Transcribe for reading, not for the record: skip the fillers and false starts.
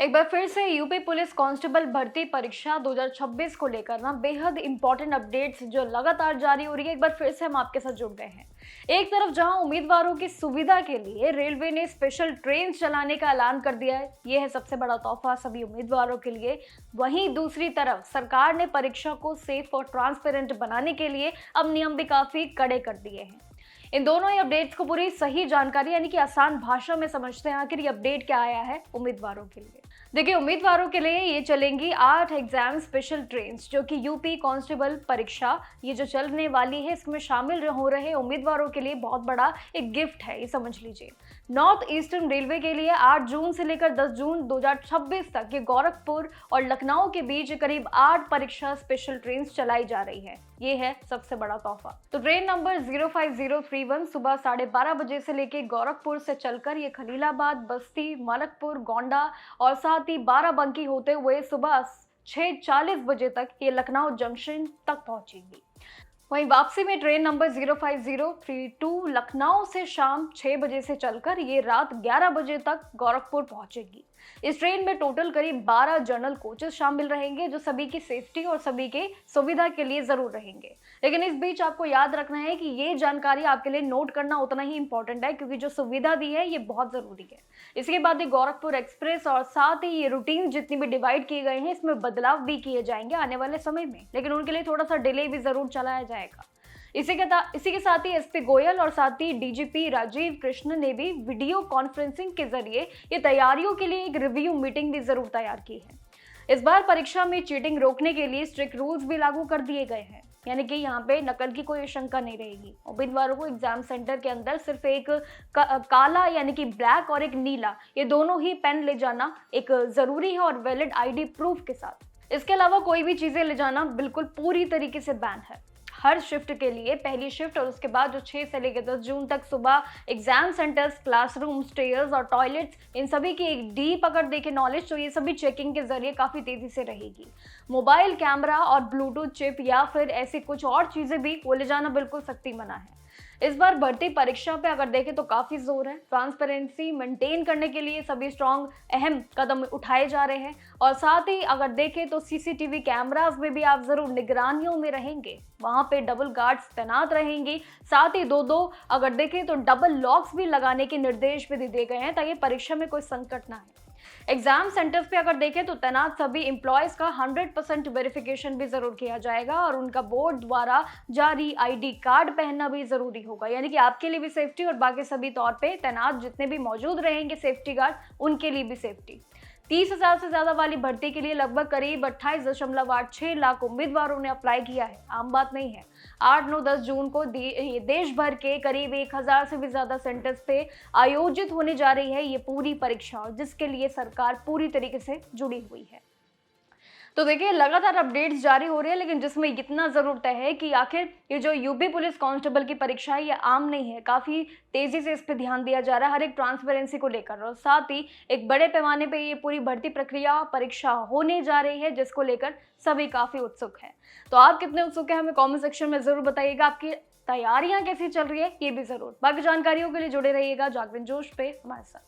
एक बार फिर से यूपी पुलिस कांस्टेबल भर्ती परीक्षा 2026 को लेकर बेहद इंपॉर्टेंट अपडेट्स जो लगातार जारी हो रही है। एक बार फिर से हम आपके साथ जुड़ गए हैं। एक तरफ जहां उम्मीदवारों की सुविधा के लिए रेलवे ने स्पेशल ट्रेन चलाने का ऐलान कर दिया है, यह है सबसे बड़ा तोहफा सभी उम्मीदवारों के लिए। वहीं दूसरी तरफ सरकार ने परीक्षा को सेफ और ट्रांसपेरेंट बनाने के लिए अब नियम भी काफी कड़े कर दिए हैं। इन दोनों ही अपडेट्स को पूरी सही जानकारी यानी कि आसान भाषा में समझते हैं आखिर ये अपडेट क्या आया है उम्मीदवारों के लिए। देखिए, उम्मीदवारों के लिए ये चलेंगी 8 एग्जाम स्पेशल ट्रेन जो कि यूपी कांस्टेबल परीक्षा ये जो चलने वाली है इसमें शामिल हो रहे उम्मीदवारों के लिए बहुत बड़ा एक गिफ्ट है, ये समझ लीजिए। नॉर्थ ईस्टर्न रेलवे के लिए 8 जून से लेकर 10 जून 2026 तक ये गोरखपुर और लखनऊ के बीच करीब 8 परीक्षा स्पेशल ट्रेन चलाई जा रही है। ये है सबसे बड़ा तोहफा। तो ट्रेन नंबर 05031 सुबह 12:30 बजे से लेकर गोरखपुर से चलकर ये खलीलाबाद, बस्ती, मलकपुर, गोंडा और साथ ही बाराबंकी होते हुए सुबह 6:40 बजे तक ये लखनऊ जंक्शन तक पहुंचेगी। वहीं वापसी में ट्रेन नंबर 05032 लखनऊ से शाम 6 बजे से चलकर ये रात 11 बजे तक गोरखपुर पहुंचेगी। इस ट्रेन में टोटल करीब 12 जनरल कोचेस शामिल रहेंगे जो सभी की सेफ्टी और सभी के सुविधा के लिए जरूर रहेंगे। लेकिन इस बीच आपको याद रखना है कि ये जानकारी आपके लिए नोट करना उतना ही इंपॉर्टेंट है क्योंकि जो सुविधा दी है ये बहुत जरूरी है। इसके बाद ये गोरखपुर एक्सप्रेस और साथ ही ये रूटीन जितनी भी डिवाइड किए गए हैं इसमें बदलाव भी किए जाएंगे आने वाले समय में, लेकिन उनके लिए थोड़ा सा डिले भी जरूर चलाया जाएगा। इसी के साथ ही एसपी गोयल और साथ ही डीजीपी राजीव कृष्ण ने भी वीडियो कॉन्फ्रेंसिंग के जरिए ये तैयारियों के लिए एक रिव्यू मीटिंग भी जरूर तैयार की है। इस बार परीक्षा में चीटिंग रोकने के लिए स्ट्रिक्ट रूल्स भी लागू कर दिए गए हैं, यानी कि यहाँ पे नकल की कोई आशंका नहीं रहेगी। उम्मीदवारों को एग्जाम सेंटर के अंदर सिर्फ एक काला यानी कि ब्लैक और एक नीला ये दोनों ही पेन ले जाना एक जरूरी है और वैलिड आईडी प्रूफ के साथ। इसके अलावा कोई भी चीजें ले जाना बिल्कुल पूरी तरीके से बैन है। हर शिफ्ट के लिए पहली शिफ्ट और उसके बाद जो 6 से लेकर 10 जून तक सुबह एग्जाम सेंटर्स, क्लासरूम, स्टेयर्स और टॉयलेट्स इन सभी की एक डीप अगर देखें नॉलेज तो ये सभी चेकिंग के जरिए काफी तेजी से रहेगी। मोबाइल कैमरा और ब्लूटूथ चिप या फिर ऐसी कुछ और चीजें भी वो ले जाना बिल्कुल सख्ती मना है। इस बार भर्ती परीक्षा पे अगर देखें तो काफी जोर है। ट्रांसपेरेंसी मेंटेन करने के लिए सभी स्ट्रॉन्ग अहम कदम उठाए जा रहे हैं और साथ ही अगर देखें तो सीसीटीवी कैमरास में भी आप जरूर निगरानियों में रहेंगे। वहां पे डबल गार्ड्स तैनात रहेंगी। साथ ही दो अगर देखें तो डबल लॉक्स भी लगाने के निर्देश भी दिए गए हैं ताकि परीक्षा में कोई संकट ना आए। एग्जाम सेंटर्स पे अगर देखें तो तैनात सभी एम्प्लॉयज का 100% वेरिफिकेशन भी जरूर किया जाएगा और उनका बोर्ड द्वारा जारी आईडी कार्ड पहनना भी जरूरी होगा, यानी कि आपके लिए भी सेफ्टी और बाकी सभी तौर पे तैनात जितने भी मौजूद रहेंगे सेफ्टी गार्ड उनके लिए भी सेफ्टी। 30,000 से ज्यादा वाली भर्ती के लिए लगभग करीब 28.86 लाख उम्मीदवारों ने अप्लाई किया है, आम बात नहीं है। 8, 9, 10 जून को देश भर के करीब 1,000 से भी ज्यादा सेंटर्स पे आयोजित होने जा रही है ये पूरी परीक्षा, जिसके लिए सरकार पूरी तरीके से जुड़ी हुई है। तो देखिए, लगातार अपडेट्स जारी हो रहे हैं, लेकिन जिसमें इतना जरूर तय है कि आखिर ये जो यूपी पुलिस कांस्टेबल की परीक्षा है ये आम नहीं है। काफी तेजी से इस पे ध्यान दिया जा रहा है हर एक ट्रांसपेरेंसी को लेकर और साथ ही एक बड़े पैमाने पे ये पूरी भर्ती प्रक्रिया परीक्षा होने जा रही है जिसको लेकर सभी काफी उत्सुक है। तो आप कितने उत्सुक हैं हमें कॉमेंट सेक्शन में जरूर बताइएगा। आपकी तैयारियां कैसी चल रही है ये भी जरूर। बाकी जानकारियों के लिए जुड़े रहिएगा जागरण जोश पे हमारे साथ।